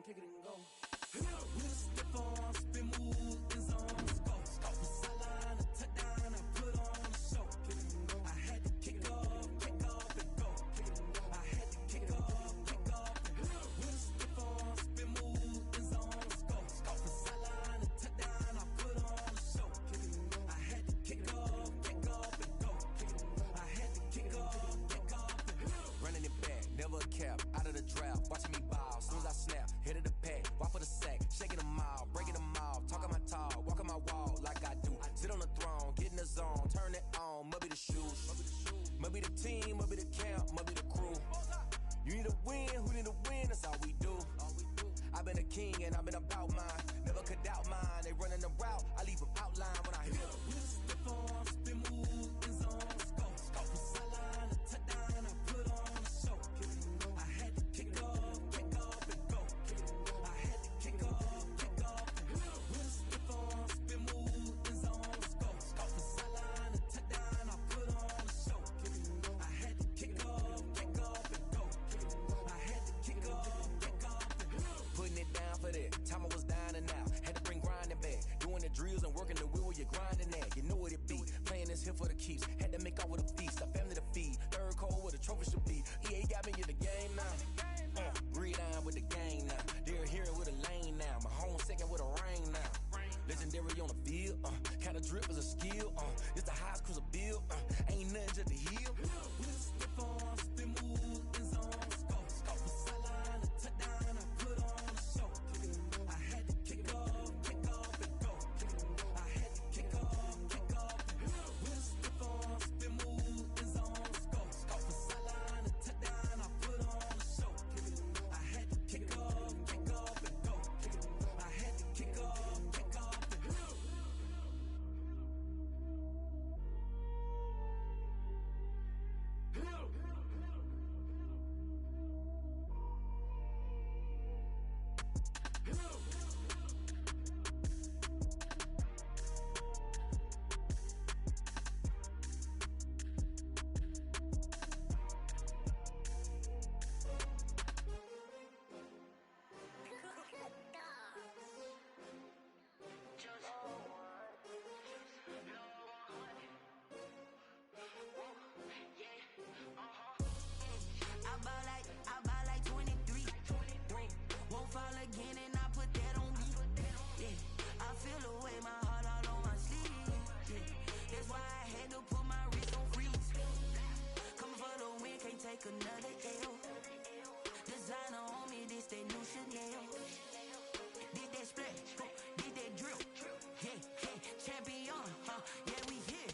kick it and go. With a stiff arm, spin move, in zone, let's go. From sideline to touchdown, I put on a show. I had to kick off and go. I had to kick off and go. With a stiff arm, spin move, in zone, let's go. From sideline to touchdown, I put on a show. I had to kick off and go. I had to kick off and go. Running it back, never a cap, out of the draft, watching me ball. Soon as I snap, head of the pack, walk for the sack, shaking them all, breaking them all, talking my talk, walking my wall like I do. Sit on the throne, get in the zone, turn it on, must be the shoes, must be the team, must be the camp, must be the crew. You need a win, who need a win, that's all we do. I've been a king and I've been about mine, never could doubt mine. They running the route, I leave them outline when I hit them. With a stiff arm, spin move, in zone, let's go. From sideline to touchdown, I put on a show. I had to kick off and go. I had to kick off and go. With a stiff arm, spin move, in zone, let's go. From sideline to touchdown, I put on a show. I had to kick off and go. I had to kick off and go. Putting it down for that, time I was down and out. Had to bring grinding back, doing the drills and working the wheel where you're grinding at. You know what it be, playing this here for the keeps. Had to make off with a feast, a family to feed. Third cold where the trophy should be. EA got me in the game now. Breed on with the gang now. They're here with a lane now. My home second with a rain now. Legendary on the field, kinda drip is a skill. It's the highest cruiser bill, ain't nothing just to heal. With a stiff arm, spin move, in zone, let's go. From sideline to touchdown, I put on a show. I had to kick off and go. I had to kick off and go. With a stiff arm, spin move, in zone, let's go. From sideline to touchdown, I put on a show. I had to kick off and go. I had to kick off and go. I buy like 23. Won't fall again and I put that on me. Yeah, I feel the way, my heart all on my sleeve. Yeah, that's why I had to put my wrist on freeze. Coming for the win, can't take another L. Designer on me, this that new Chanel. Did that splash, did that drill. Yeah, champion, yeah, we here.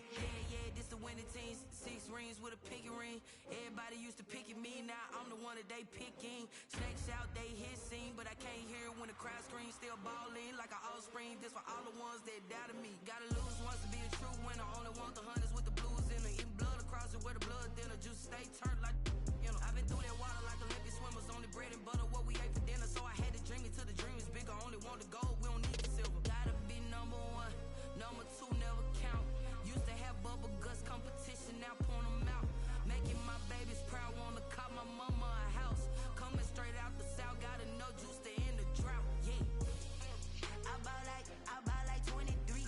Yeah, this the winning team. 6 rings with a pinky ring. Everybody used to pick at me, now I'm the one that they picking. Snakes out, they hit scene, but I can't hear it when the crowd screams. Still ballin' like an offspring. This for all the ones that doubted me. Gotta lose once to be a true winner. Only want the hunters with the blues in it. Eating blood across it where the blood thinner. Juice stay turned like, you know. I've been through that water like Olympic swimmers. Only bread and butter, what we ate for dinner. So I had to dream it till the dream is bigger. Only want the gold, we don't need the silver. Gotta be number 1, number 2 never count. Used to have bubble guts competition, now point them out. Making my babies proud, wanna cop my mama a house. Coming straight out the south, gotta know juice to end the drought. Yeah, I buy like 23.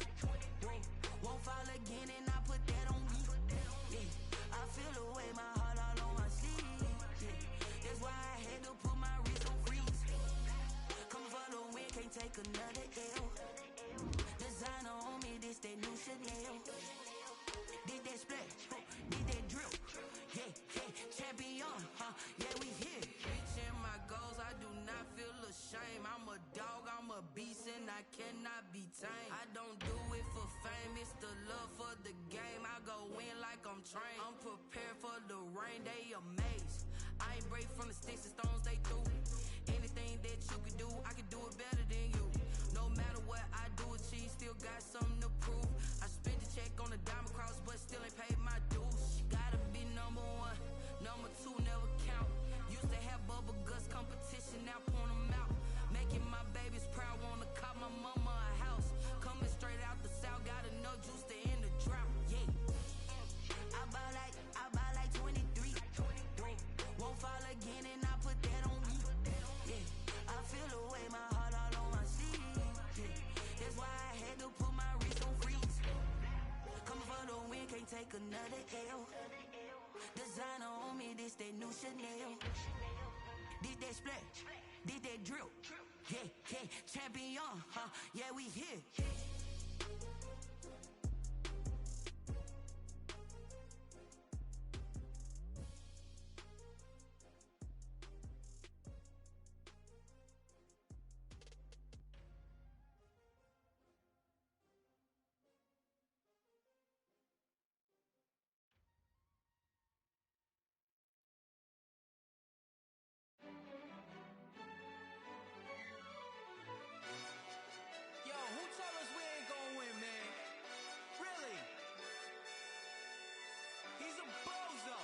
Won't fall again and I put that on me. Yeah, I feel the way, my heart all on my sleeve. Yeah, that's why I had to put my wrist on freeze. Coming for the win, can't take another L. Designer on me, this that new Chanel. Did that splash, did that drill. Yeah, champion, yeah, we here. Reaching my goals, I do not feel ashamed. I'm a dog, I'm a beast, and I cannot be tamed. I don't do it for fame, it's the love for the game. I go in like I'm trained. I'm prepared for the rain, they amazed. I ain't break from the sticks and stones they threw. Anything that you could do, I could do it better than you. No matter what I do, achieve, still got something to prove. I spent the check on the diamond cross, but still ain't paid my dues. Gotta be number 1, number 2 never count. Used to have bubble guts competition, now point them out. Making my babies proud, wanna cop my mama a house. Coming straight out the south, gotta know juice to end the drought. Yeah, I buy like 23. Won't fall again and I put that on me. another L. Designer on me, this that new Chanel. This that splash, this that drill. Yeah, yeah, champion, huh? Yeah, we here. Yo, who told us we ain't gonna win, man? Really? He's a bozo.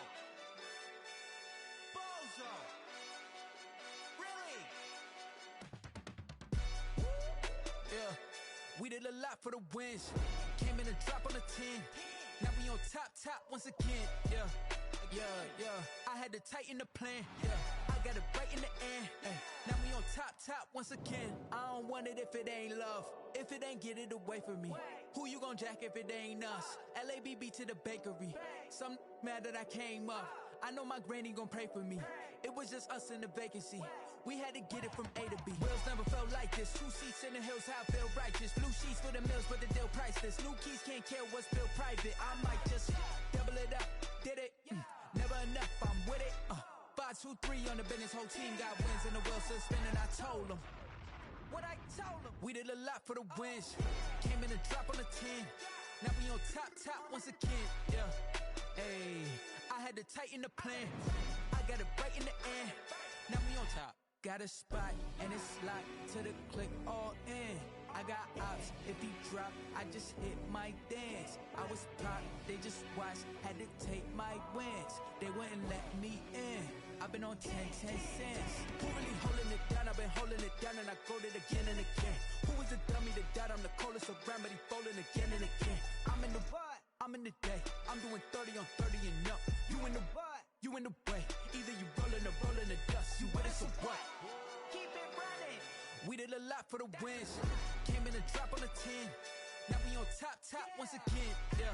Bozo. Really? Yeah, we did a lot for the wins. Came in a drop on the 10. Now we on top once again. Yeah. I had to tighten the plan. Yeah, I got it right in the end. Now we on top once again. I don't want it if it ain't love. If it ain't, get it away from me. Who you gon' jack if it ain't us? LABB to the bakery. Some mad that I came up. I know my granny gon' pray for me. It was just us in the vacancy. We had to get it from A to B. Wheels never felt like this. 2 seats in the hills, how I feel righteous. Blue sheets for the mills, but the deal priceless. New keys can't care what's built private. I might just double it up. Did it? Never enough, I'm with it. 5, 2, 3 on the business. Whole team got wins and the wheels still spinning. I told them what I told them. We did a lot for the wins. Came in a drop on the 10. Now we on top once again. Yeah. Hey, I had to tighten the plan. I got it right in the end. Now we on top. Got a spot and it's locked to the click all in. I got ops, if he drop, I just hit my dance. I was pop, they just watched, had to take my wins. They wouldn't let me in. I've been on 10 cents. Who really holding it down? I've been holding it down and I got it again and again. Who was the dummy that died? I'm the coldest around, but he falling again and again. I'm in the what? I'm in the day. I'm doing 30 on 30 and up. You in the what? You in the way. Either you rolling or rolling the dust. You with us or what? Keep it running. We did a lot for the wins. Came in a drop on the 10. Now we on top once again. Yeah.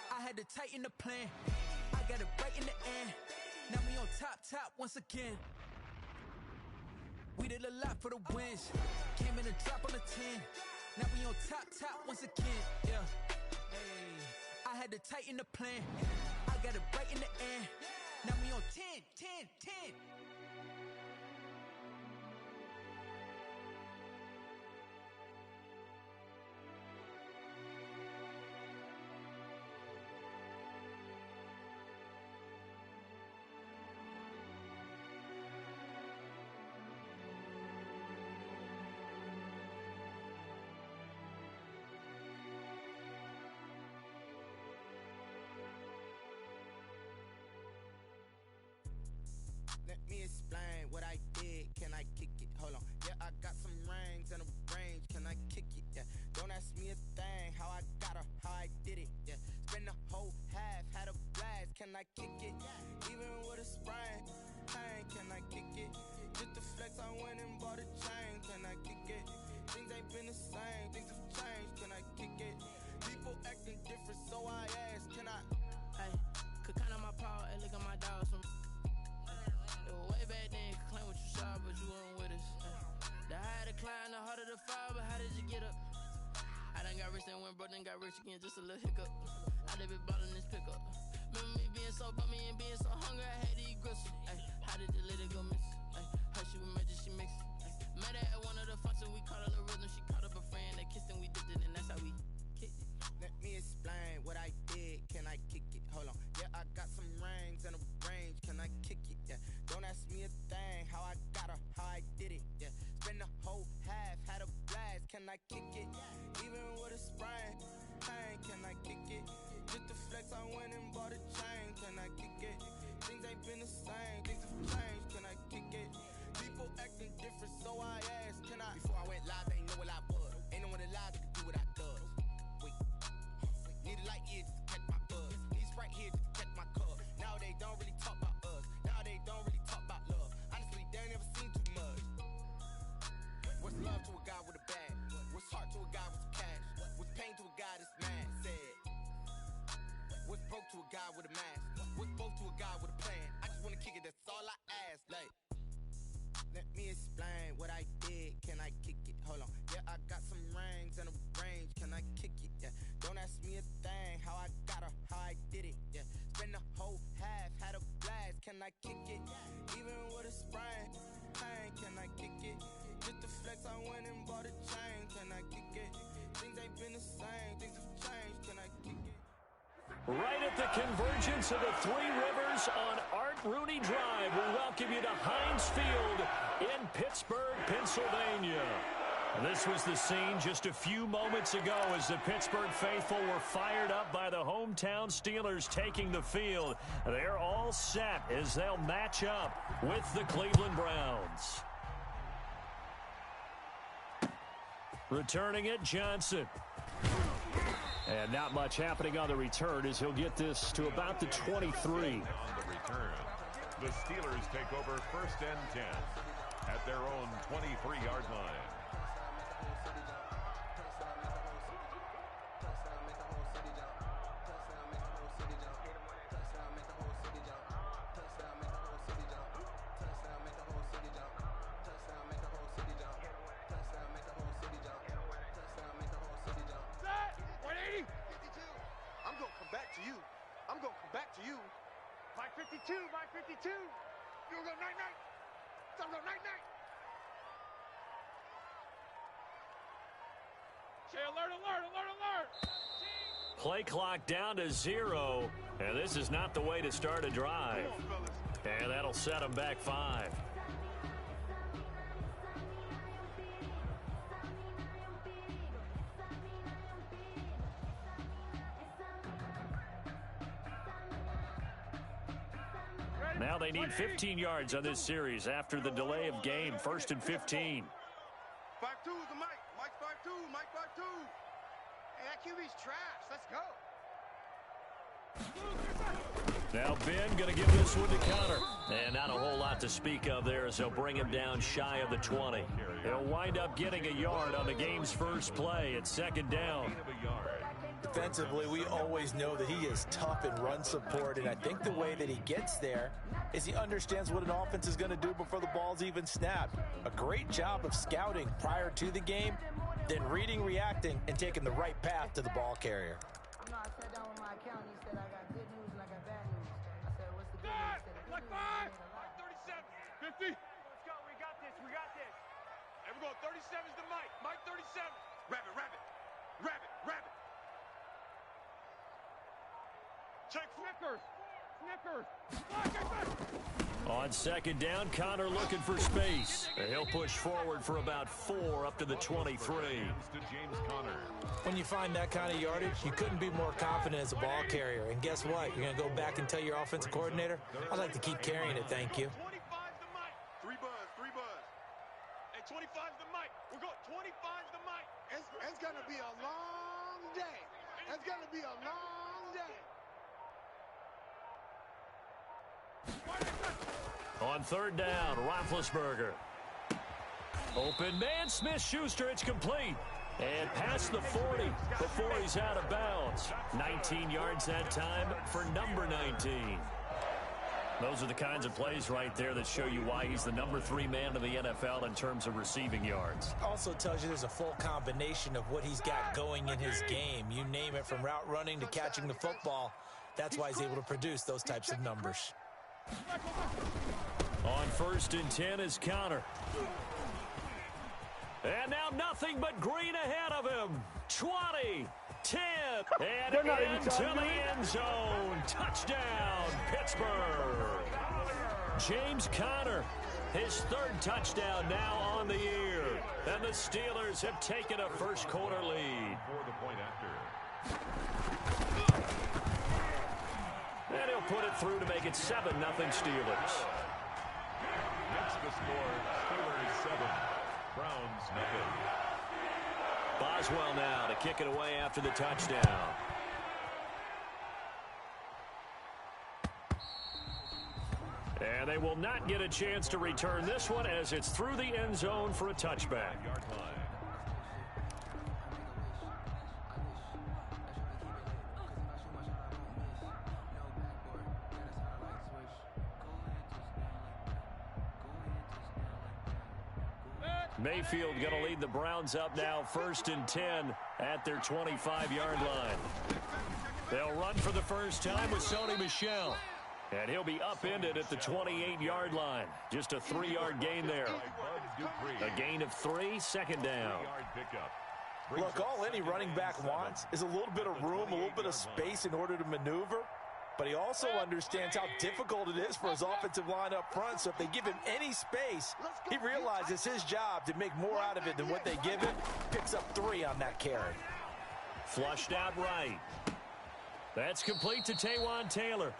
I had to tighten the plan. I got it right in the end. Now we on top once again. We did a lot for the wins. Came in a drop on the 10. Now we on top once again. Yeah. Hey, I had to tighten the plan. I got it right in the end. Now we on 10. Let me explain what I did. Can I kick it? Hold on. Yeah, I got some rings and a range. Can I kick it? Yeah. Don't ask me a thing. How I got her, how I did it. Yeah. Spend the whole half, had a blast. Can I kick it? Even with a sprain. Pain, can I kick it? Just to flex, I went and bought a chain. Can I kick it? Things ain't been the same. Things have changed. Can I kick it? People acting different, so I asked. Can I? Hey, could count on my power and look at my dogs from. Way back then, you could claim what you saw, but you weren't with us. The higher the climb, the harder the fall, but how did you get up? I done got rich, then went broke, then got rich again, just a little hiccup. I done been ballin' this pickup. Remember me being so bummy and being so hungry, I had to eat gristle. Ay, how did the lady go miss? Ay, how she was magic, she mixed. Met her at one of the functions, we caught her the rhythm, she caught up a friend, they kissed and we dipped it, and that's how we kicked it. Let me explain what I did. Can I kick it? Hold on. Yeah, I got some rings and a range. Can I kick it? Yeah. Don't ask me a thing. How I got her, how I did it. Yeah. Spend the whole half, had a blast. Can I kick it? Even with a sprain. Pain, can I kick it? Just to flex, I went and bought a chain. Can I kick it? Things ain't been the same. Things have changed. Can I kick it? People acting different, so I asked. Can I? Before I went live, they ain't know what I was. Ain't no one alive that could do what I does. Need a light here just to catch my buzz. Need Sprite here just to catch my cup. Now they don't really talk about us. Now they don't really talk about love. Honestly, they ain't never seen too much. What's love to a guy with a bag? What's heart to a guy with some cash? What's pain to a guy that's mad? Said I kick it? Hold on. Yeah, I got some rings and a range. Can I kick it? Yeah. Don't ask me a thing. How I got her, how I did it. Yeah. Spend the whole half, had a blast. Can I kick it? Even with a sprain, pain. Can I kick it? Just to flex, I went and bought a chain. Can I kick it? Things ain't been the same. Things have changed. Can I kick it? Right at the convergence of the Three Rivers on Art Rooney Drive, we welcome you to Heinz Field in Pittsburgh, Pennsylvania. This was the scene just a few moments ago as the Pittsburgh faithful were fired up by the hometown Steelers taking the field. They're all set as they'll match up with the Cleveland Browns. Returning it, Johnson. And not much happening on the return as he'll get this to about the 23. On the return, the Steelers take over 1st and 10 at their own 23-yard line. I'm going to come back to you. Mike 52, Mike 52. You're going to go night-night. I'm going to go night-night. Say alert, alert, alert, alert. Play clock down to 0, and this is not the way to start a drive. And that'll set them back 5. Now they need 15 yards on this series after the delay of game. 1st and 15. 5-2 is the Mike. Mike's 5-2. Mike 5-2. Hey, that QB's trash. Let's go. Now Ben going to give this one to Connor. And not a whole lot to speak of there as they'll bring him down shy of the 20. He'll wind up getting a yard on the game's first play at 2nd down. Defensively, we always know that he is tough in run support, and I think the way that he gets there is he understands what an offense is going to do before the ball's even snapped. A great job of scouting prior to the game, then reading, reacting, and taking the right path to the ball carrier. You know, I sat down with my accountant. He said I got good news and I got bad news. I said, what's the good news? He said, the good news is we made a lot. 37, 50. Let's go. We got this. We got this. There we go. 37's the Mike. Mike 37. Rabbit, rabbit. Rabbit, rabbit. Check Snickers. Snickers. On 2nd down, Connor looking for space. He'll push forward for about 4 up to the 23. To James Conner. When you find that kind of yardage, you couldn't be more confident as a ball carrier. And guess what? You're going to go back and tell your offensive coordinator, I'd like to keep carrying it, thank you. 25's the Mike. 3 buzz, 3 buzz. And 25's the Mike. We're going 25's the Mike. It's going to be a long day. It's going to be a long day. On 3rd down, Roethlisberger. Open man, Smith-Schuster, it's complete. And past the 40 before he's out of bounds. 19 yards that time for number 19. Those are the kinds of plays right there that show you why he's the number 3 man in the NFL in terms of receiving yards. Also tells you there's a full combination of what he's got going in his game. You name it, from route running to catching the football. That's why he's able to produce those types of numbers. On 1st and 10 is Connor. And now nothing but green ahead of him. 20, 10, and into the end zone. Touchdown, Pittsburgh. James Conner, his 3rd touchdown now on the year. And the Steelers have taken a first-quarter lead. For the point after. And he'll put it through to make it 7-0 Steelers. Next the score, Steelers 7, Browns 0. Boswell now to kick it away after the touchdown. And they will not get a chance to return this one as it's through the end zone for a touchback. 5-yard line. Mayfield going to lead the Browns up now, 1st and 10 at their 25-yard line. They'll run for the first time with Sony Michel. And he'll be upended at the 28-yard line. Just a 3-yard gain there. A gain of 3, 2nd down. Look, all any running back wants is a little bit of room, a little bit of space in order to maneuver. But he also understands how difficult it is for his offensive line up front. So if they give him any space, he realizes it's his job to make more out of it than what they give him. Picks up 3 on that carry. Flushed out right. That's complete to Taywan Taylor.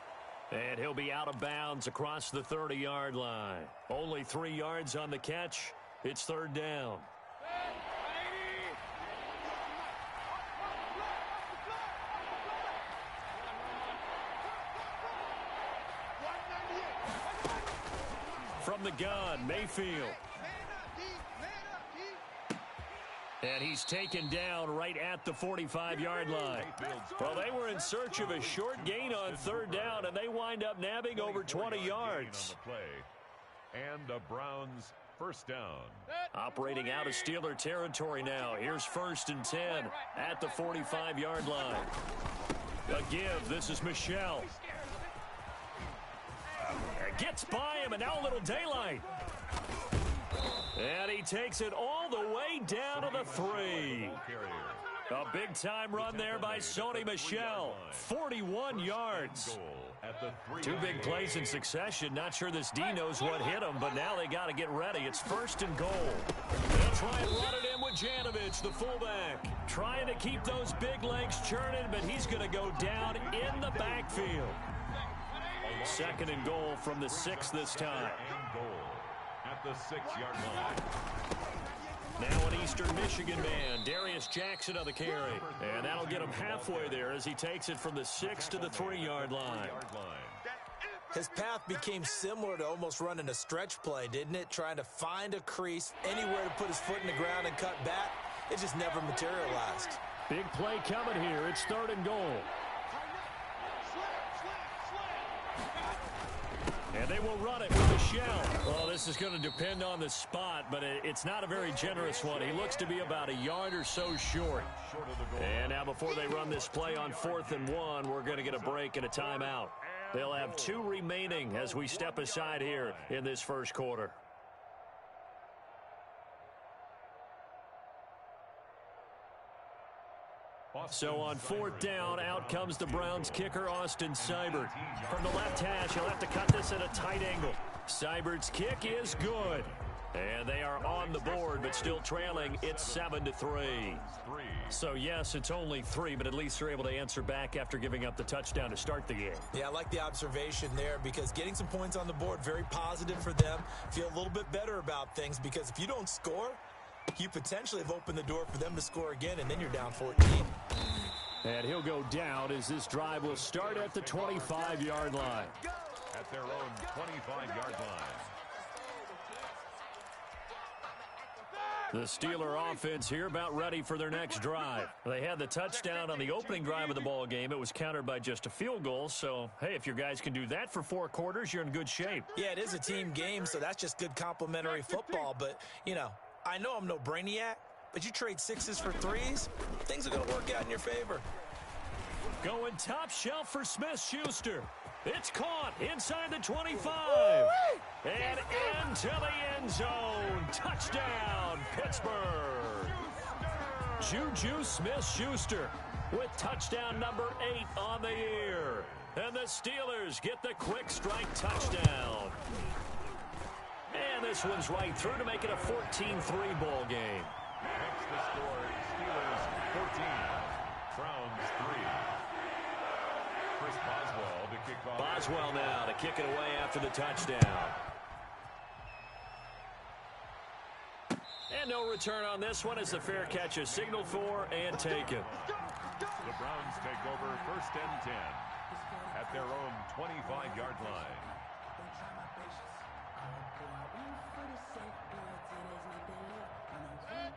And he'll be out of bounds across the 30-yard line. Only 3 yards on the catch. It's 3rd down. From the gun, Mayfield. And he's taken down right at the 45-yard line. Well, they were in search of a short gain on 3rd down, and they wind up nabbing over 20 yards. And the Browns 1st down. Operating out of Steeler territory now. Here's 1st and 10 at the 45-yard line. A give. This is Michel. Gets by him, and now a little daylight. And he takes it all the way down to the 3. A big-time run there by Sony Michel. 41 yards. 2 big plays in succession. Not sure this D knows what hit him, but now they got to get ready. It's 1st and goal. They'll try and run it in with Janovich, the fullback. Trying to keep those big legs churning, but he's going to go down in the backfield. 2nd and goal from the 6 this time. At the 6-yard line. Now an Eastern Michigan man, Darius Jackson on the carry. And that'll get him halfway there as he takes it from the 6 to the 3-yard line. His path became similar to almost running a stretch play, didn't it? Trying to find a crease, anywhere to put his foot in the ground and cut back. It just never materialized. Big play coming here. It's 3rd and goal. And they will run it with Michel. Well, this is going to depend on the spot, but it's not a very generous one. He looks to be about a yard or so short. And now before they run this play on 4th and 1, we're going to get a break and a timeout. They'll have 2 remaining as we step aside here in this 1st quarter. So on 4th down, out comes the Browns kicker, Austin Seibert. From the left hash, he'll have to cut this at a tight angle. Seibert's kick is good. And they are on the board, but still trailing. It's 7-3. So, yes, it's only 3, but at least they're able to answer back after giving up the touchdown to start the game. Yeah, I like the observation there because getting some points on the board, very positive for them. Feel a little bit better about things because if you don't score, you potentially have opened the door for them to score again, and then you're down 14. And he'll go down as this drive will start at the 25-yard line. At their own 25-yard line. The Steeler offense here about ready for their next drive. They had the touchdown on the opening drive of the ball game. It was countered by just a field goal. So, hey, if your guys can do that for 4 quarters, you're in good shape. Yeah, it is a team game, so that's just good complimentary football. But, you know, I know I'm no brainiac, but you trade 6s for 3s, things are going to work out in your favor. Going top shelf for Smith-Schuster. It's caught inside the 25. Woo-wee! And into the end zone. Touchdown, Pittsburgh. Juju Smith-Schuster with touchdown number 8 on the year. And the Steelers get the quick strike touchdown. And this one's right through to make it a 14-3 ball game. Makes the score Steelers 14, Browns 3. Chris Boswell to kick off. Boswell now to kick it away after the touchdown. And no return on this one as the fair catch is signaled for and taken. The Browns take over 1st and 10 at their own 25-yard line.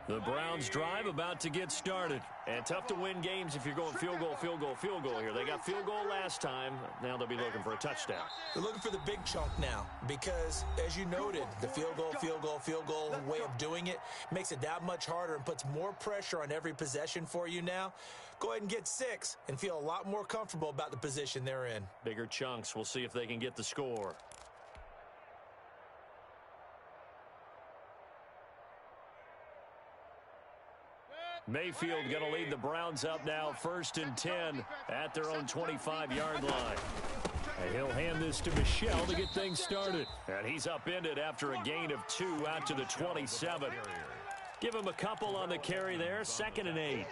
The Browns drive about to get started. And tough to win games if you're going field goal, field goal, field goal here. They got field goal last time. Now they'll be looking for a touchdown. They're looking for the big chunk now because, as you noted, the field goal way of doing it makes it that much harder and puts more pressure on every possession for you now. Go ahead and get 6 and feel a lot more comfortable about the position they're in. Bigger chunks. We'll see if they can get the score. Mayfield going to lead the Browns up now, 1st and 10 at their own 25-yard line. And he'll hand this to Michel to get things started. And he's upended after a gain of 2 out to the 27. Give him a couple on the carry there, 2nd and 8.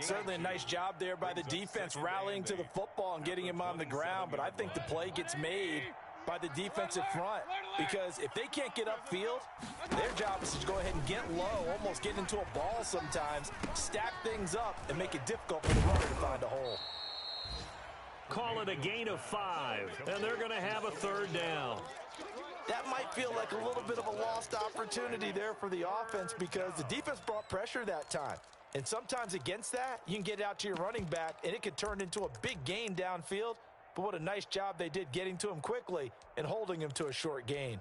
Certainly a nice job there by the defense rallying to the football and getting him on the ground, but I think the play gets made by the defensive front because if they can't get upfield, their job is to go ahead and get low, almost get into a ball sometimes, stack things up, and make it difficult for the runner to find a hole. Call it a gain of 5, and they're going to have a 3rd down. That might feel like a little bit of a lost opportunity there for the offense because the defense brought pressure that time. And sometimes against that, you can get out to your running back, and it could turn into a big gain downfield. But what a nice job they did getting to him quickly and holding him to a short gain.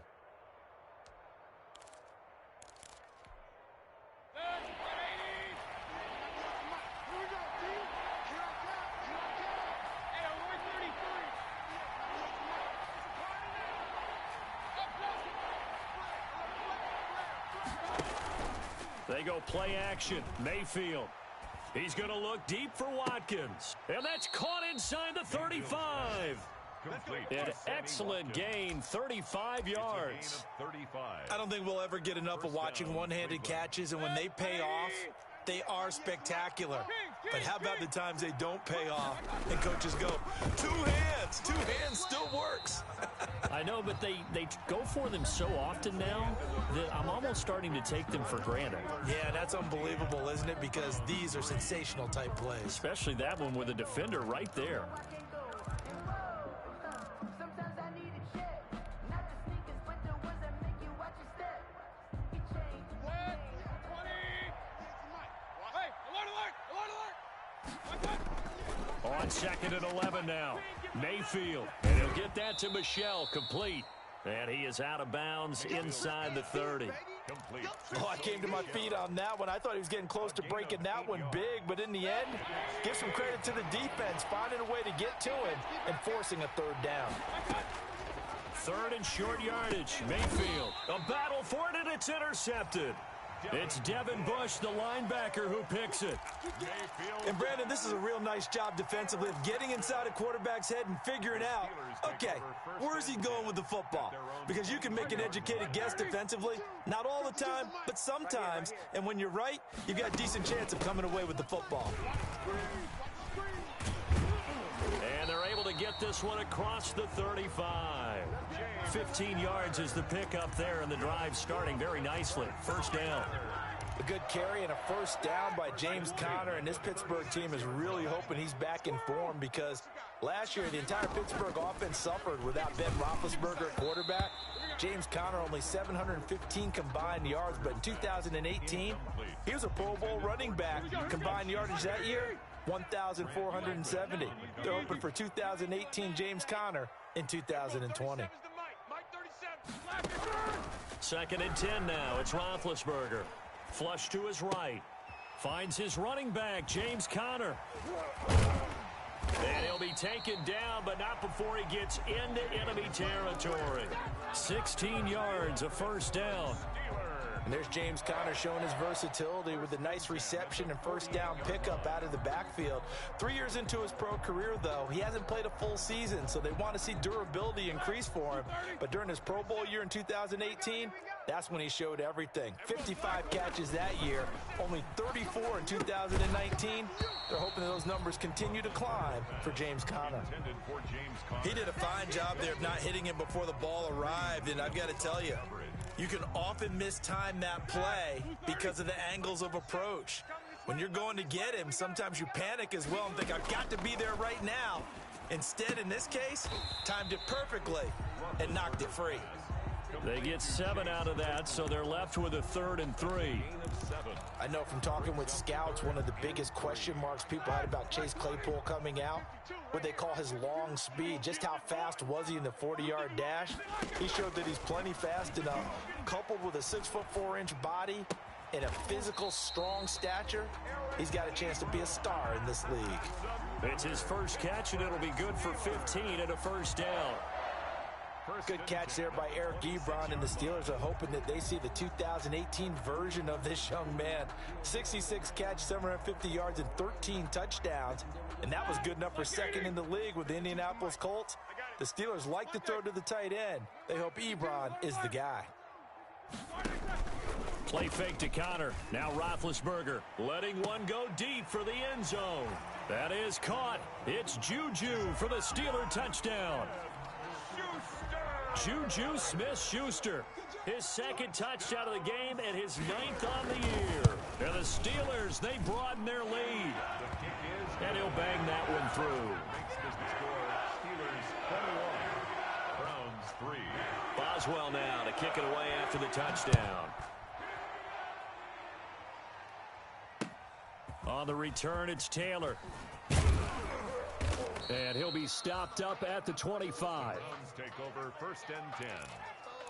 They go play action. Mayfield. He's going to look deep for Watkins. And that's caught inside the 35. An excellent gain, 35 yards. I don't think we'll ever get enough of watching one-handed catches, and when they pay off, they are spectacular. But how about the times they don't pay off and coaches go, 2 hands, 2 hands still works. I know, but they go for them so often now that I'm almost starting to take them for granted. Yeah, that's unbelievable, isn't it? Because these are sensational type plays. Especially that one with a defender right there. On 2nd and 11 now. Mayfield. And he'll get that to Michel, complete. And he is out of bounds inside the 30. Oh, I came to my feet on that one. I thought he was getting close to breaking that one big, but in the end, give some credit to the defense, finding a way to get to him and forcing a 3rd down. 3rd and short yardage. Mayfield. A battle for it, and it's intercepted. It's Devin Bush, the linebacker, who picks it. And, Brandon, this is a real nice job defensively of getting inside a quarterback's head and figuring out, okay, where's he going with the football? Because you can make an educated guess defensively, not all the time, but sometimes. And when you're right, you've got a decent chance of coming away with the football. And they're able to get this one across the 35. 15 yards is the pickup there, and the drive starting very nicely. 1st down. A good carry and a 1st down by James Conner, and this Pittsburgh team is really hoping he's back in form because last year the entire Pittsburgh offense suffered without Ben Roethlisberger at quarterback. James Conner only 715 combined yards, but in 2018, he was a Pro Bowl running back. Combined yardage that year, 1,470. They're hoping for 2018 James Conner in 2020. 2nd and 10 now. It's Roethlisberger. Flush to his right. Finds his running back, James Conner. And he'll be taken down, but not before he gets into enemy territory. 16 yards, a 1st down. And there's James Conner showing his versatility with a nice reception and 1st down pickup out of the backfield. 3 years into his pro career, though, he hasn't played a full season, so they want to see durability increase for him. But during his Pro Bowl year in 2018, that's when he showed everything. 55 catches that year, only 34 in 2019. They're hoping that those numbers continue to climb for James Conner. He did a fine job there of not hitting him before the ball arrived, and I've got to tell you, you can often mistime that play because of the angles of approach. When you're going to get him, sometimes you panic as well and think, I've got to be there right now. Instead, in this case, timed it perfectly and knocked it free. They get 7 out of that, so they're left with a 3rd and 3. I know from talking with scouts, one of the biggest question marks people had about Chase Claypool coming out, what they call his long speed. Just how fast was he in the 40-yard dash? He showed that he's plenty fast enough, coupled with a 6'4" body and a physical, strong stature. He's got a chance to be a star in this league. It's his first catch, and it'll be good for 15 and a first down. Good catch there by Eric Ebron, and the Steelers are hoping that they see the 2018 version of this young man. 66 catch, 750 yards, and 13 touchdowns. And that was good enough for second in the league with the Indianapolis Colts. The Steelers like to throw to the tight end. They hope Ebron is the guy. Play fake to Connor. Now Roethlisberger letting one go deep for the end zone. That is caught. It's Juju for the Steeler touchdown. Juju Smith-Schuster, his second touchdown of the game and his 9th on the year. And the Steelers, they broaden their lead. And he'll bang that one through. Steelers 21, Browns 3. Boswell now to kick it away after the touchdown. On the return, it's Taylor. And he'll be stopped up at the 25. Browns take over 1st and 10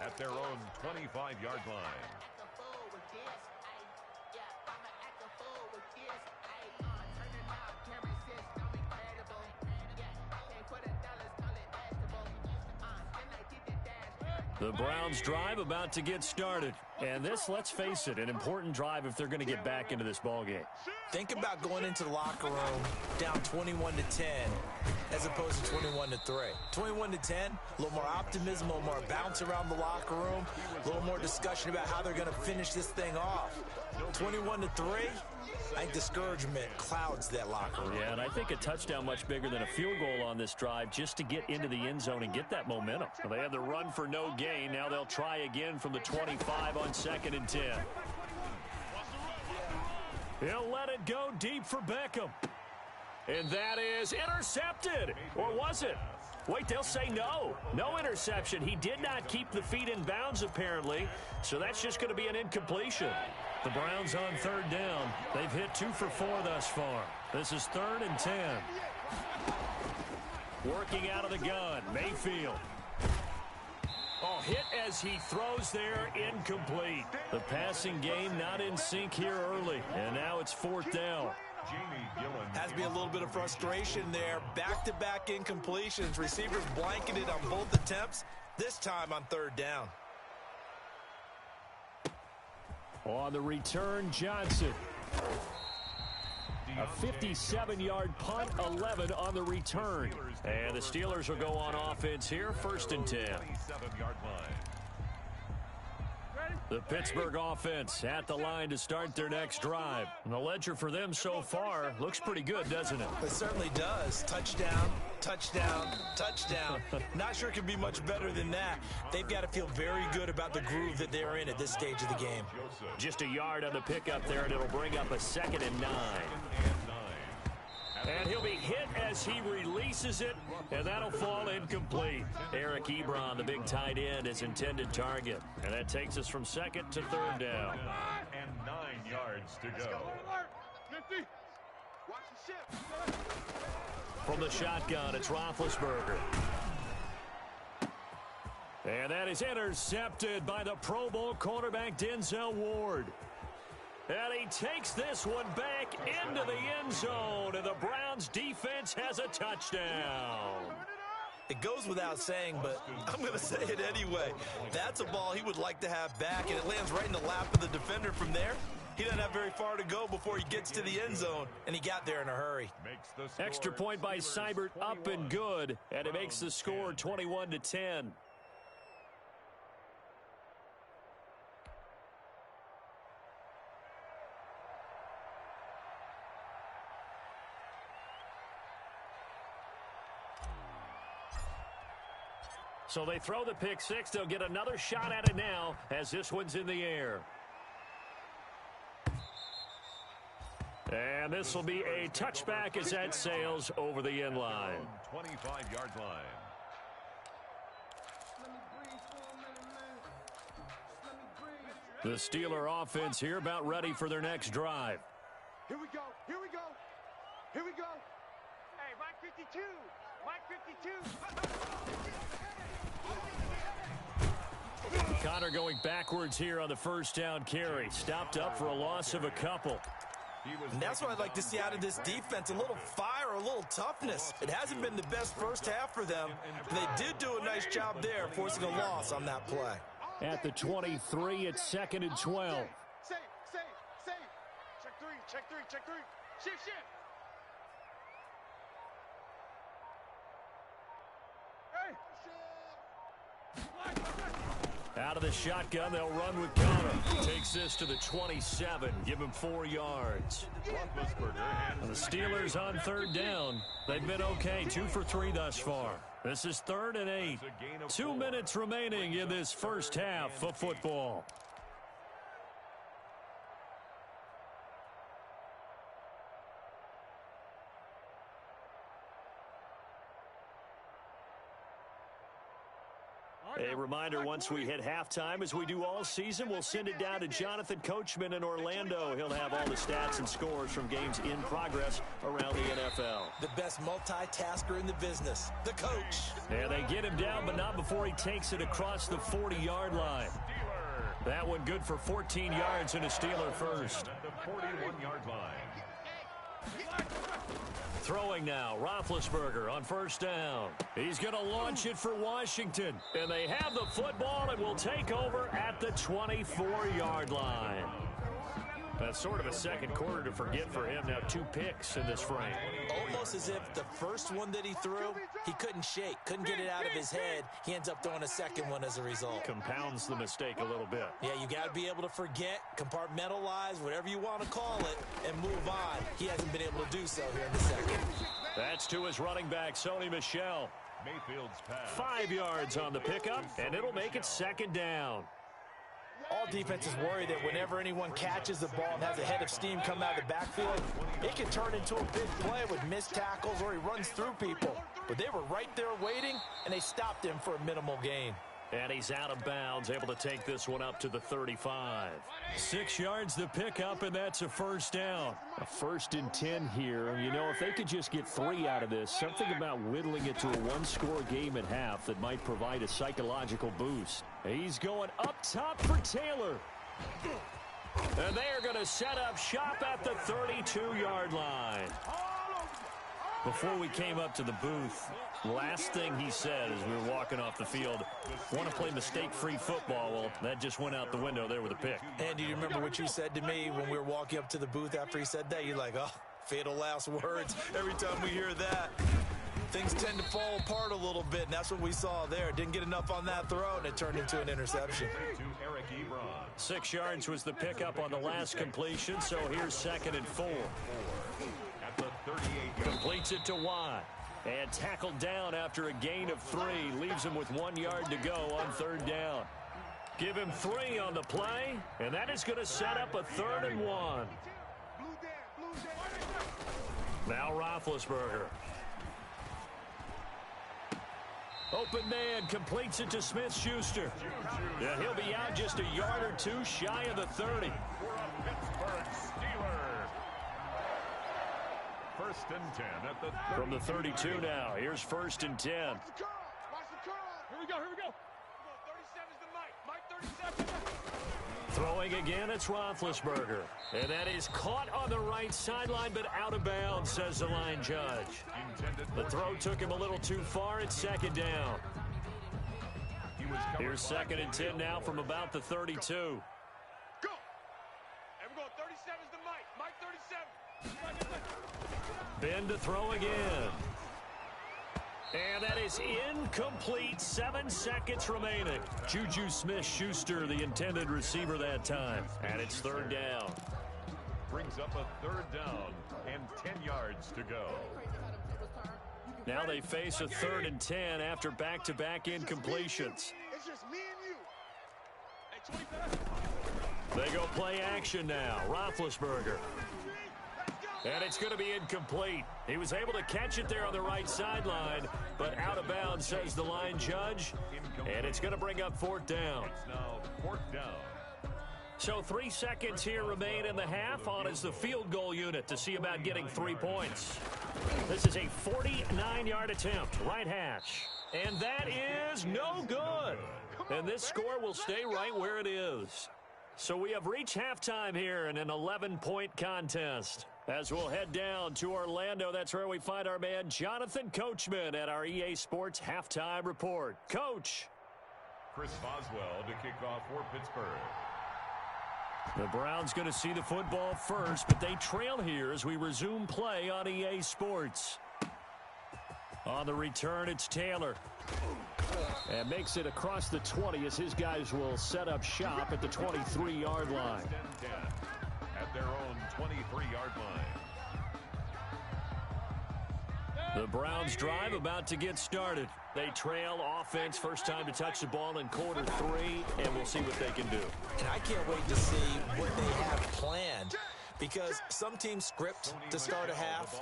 at their own 25-yard line. The Browns drive about to get started. And this, let's face it, an important drive if they're going to get back into this ballgame. Think about going into the locker room down 21-10 as opposed to 21-3. 21-10, a little more optimism, a little more bounce around the locker room, a little more discussion about how they're going to finish this thing off. 21-3, I think discouragement clouds that locker room. Yeah, and I think a touchdown much bigger than a field goal on this drive just to get into the end zone and get that momentum. Well, they had the run for no gain. Now they'll try again from the 25 on 2nd and 10. He'll let it go deep for Beckham. And that is intercepted. Or was it? Wait, they'll say no. No interception. He did not keep the feet in bounds, apparently. So that's just going to be an incompletion. The Browns on 3rd down. They've hit 2 for 4 thus far. This is 3rd and 10. Working out of the gun, Mayfield. Oh, hit as he throws there, incomplete. The passing game not in sync here early, and now it's 4th down. Has to be a little bit of frustration there. Back-to-back incompletions. Receivers blanketed on both attempts, this time on 3rd down. On the return, Johnson. A 57-yard punt, 11 on the return. And the Steelers will go on offense here, 1st and 10. The Pittsburgh offense at the line to start their next drive. And the ledger for them so far looks pretty good, doesn't it? It certainly does. Touchdown, touchdown, touchdown. Not sure it can be much better than that. They've got to feel very good about the groove that they're in at this stage of the game. Just a yard on the pickup there, and it'll bring up a 2nd and 9. And he'll be hit as he releases it, and that'll fall incomplete. Eric Ebron, the big tight end, is intended target. And that takes us from 2nd to 3rd down. And 9 yards to go. From the shotgun, it's Roethlisberger. And that is intercepted by the Pro Bowl cornerback Denzel Ward. And he takes this one back into the end zone, and the Browns defense has a touchdown. It goes without saying, but I'm going to say it anyway. That's a ball he would like to have back, and it lands right in the lap of the defender from there. He doesn't have very far to go before he gets to the end zone, and he got there in a hurry. Extra point by Seibert, up and good, and it makes the score 21-10. So they throw the pick six. They'll get another shot at it now as this one's in the air. And this will be a touchback as that sails over the end line. 25-yard line. The Steeler offense here about ready for their next drive. Here we go. Here we go. Here we go. Hey, Mike 52. Mike 52. Connor going backwards here on the first down carry. Stopped up for a loss of a couple. And that's what I'd like to see out of this defense, a little fire, a little toughness. It hasn't been the best first half for them. They did do a nice job there, forcing a loss on that play. At the 23, it's 2nd and 12. Safe. Check three. Shift. Hey. Out of the shotgun, they'll run with Connor. Takes this to the 27, give him 4 yards. And the Steelers on 3rd down. They've been okay, 2 for 3 thus far. This is 3rd and 8. 2 minutes remaining in this first half of football. A reminder, once we hit halftime, as we do all season, we'll send it down to Jonathan Coachman in Orlando. He'll have all the stats and scores from games in progress around the NFL. The best multitasker in the business, the coach. And they get him down, but not before he takes it across the 40-yard line. That one good for 14 yards and a Steeler first. At the 41-yard line. Throwing now, Roethlisberger on first down. He's going to launch it for Washington. And they have the football and will take over at the 24-yard line. That's sort of a second quarter to forget for him. Now 2 picks in this frame. Almost as if the first one that he threw, he couldn't shake, couldn't get it out of his head. He ends up throwing a second one as a result. Compounds the mistake a little bit. Yeah, you got to be able to forget, compartmentalize, whatever you want to call it, and move on. He hasn't been able to do so here in the second. That's to his running back, Sony Michel. Mayfield's pass. 5 yards on the pickup, and it'll make it 2nd down. All defenses worry that whenever anyone catches the ball and has a head of steam come out of the backfield, it can turn into a big play with missed tackles or he runs through people. But they were right there waiting, and they stopped him for a minimal gain. And he's out of bounds, able to take this one up to the 35. 6 yards the pickup, and that's a first down. A 1st and 10 here. You know, if they could just get 3 out of this, something about whittling it to a 1-score game at half that might provide a psychological boost. He's going up top for Taylor. And they are going to set up shop at the 32-yard line. Before we came up to the booth, last thing he said as we were walking off the field, want to play mistake-free football. Well, that just went out the window there with a pick. And do you remember what you said to me when we were walking up to the booth after he said that? You're like, oh, fatal last words. Every time we hear that, things tend to fall apart a little bit, and that's what we saw there. Didn't get enough on that throw, and it turned into an interception. 6 yards was the pickup on the last completion, so here's 2nd and 4. At the 38. Completes it to Watt. And tackled down after a gain of 3. Leaves him with 1 yard to go on 3rd down. Give him 3 on the play, and that is going to set up a 3rd and 1. Now Roethlisberger. Open man, completes it to Smith-Schuster. Yeah, he'll be out just a yard or 2 shy of the 30. First and 10 at the 32. From the 32 now. Here's 1st and 10. Watch the curl. Here we go. 37's the Mike 37. Throwing again, it's Roethlisberger. And that is caught on the right sideline, but out of bounds, says the line judge. The throw took him a little too far. It's 2nd down. Here's 2nd and 10 now from about the 32. Go. And we're going 37's the Mike 37. Ben to throw again. And that is incomplete. 7 seconds remaining. Juju Smith-Schuster, the intended receiver that time. And it's 3rd down. Brings up a 3rd down and 10 yards to go. Now they face a 3rd and 10 after back-to-back incompletions. It's just me and you. They go play action now. Roethlisberger. And it's going to be incomplete. He was able to catch it there on the right sideline, but out of bounds, says the line judge. And it's going to bring up 4th down. It's now 4th down. So 3 seconds here remain in the half. On is the field goal unit to see about getting 3 points. This is a 49-yard attempt, right hash. And that is no good. And this score will stay right where it is. So we have reached halftime here in an 11-point contest. As we'll head down to Orlando, that's where we find our man Jonathan Coachman at our EA Sports Halftime Report. Coach. Chris Boswell to kick off for Pittsburgh. The Browns going to see the football first, but they trail here as we resume play on EA Sports. On the return, it's Taylor. And makes it across the 20 as his guys will set up shop at the 23-yard line. At their own 23-yard line. The Browns drive about to get started. They trail offense, first time to touch the ball in quarter 3, and we'll see what they can do. And I can't wait to see what they have planned, because some teams script to start a half.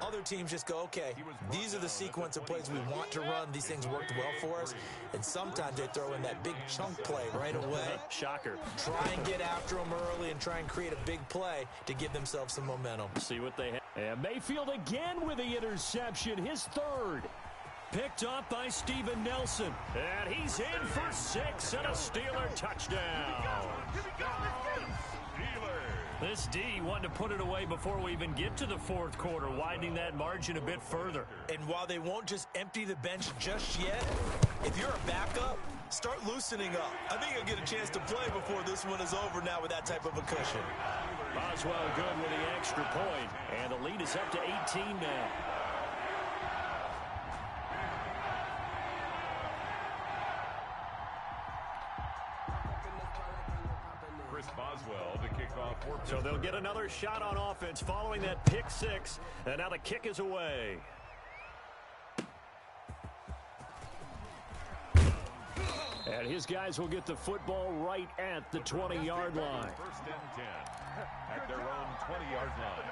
Other teams just go, okay, these are the sequence of plays we want to run. These things worked well for us. And sometimes they throw in that big chunk play right away. Shocker. Try and get after them early and try and create a big play to give themselves some momentum. See what they have. And Mayfield again with the interception, his third. Picked off by Steven Nelson. And he's in for 6 and a Steeler touchdown. This D wanted to put it away before we even get to the fourth quarter, widening that margin a bit further. And while they won't just empty the bench just yet, if you're a backup, start loosening up. I think you'll get a chance to play before this one is over now with that type of a cushion. Boswell good with the extra point, and the lead is up to 18 now. Chris Boswell to kick off for Pittsburgh. So they'll get another shot on offense following that pick 6, and now the kick is away. And his guys will get the football right at the 20-yard line. First and 10 at their own 20-yard line.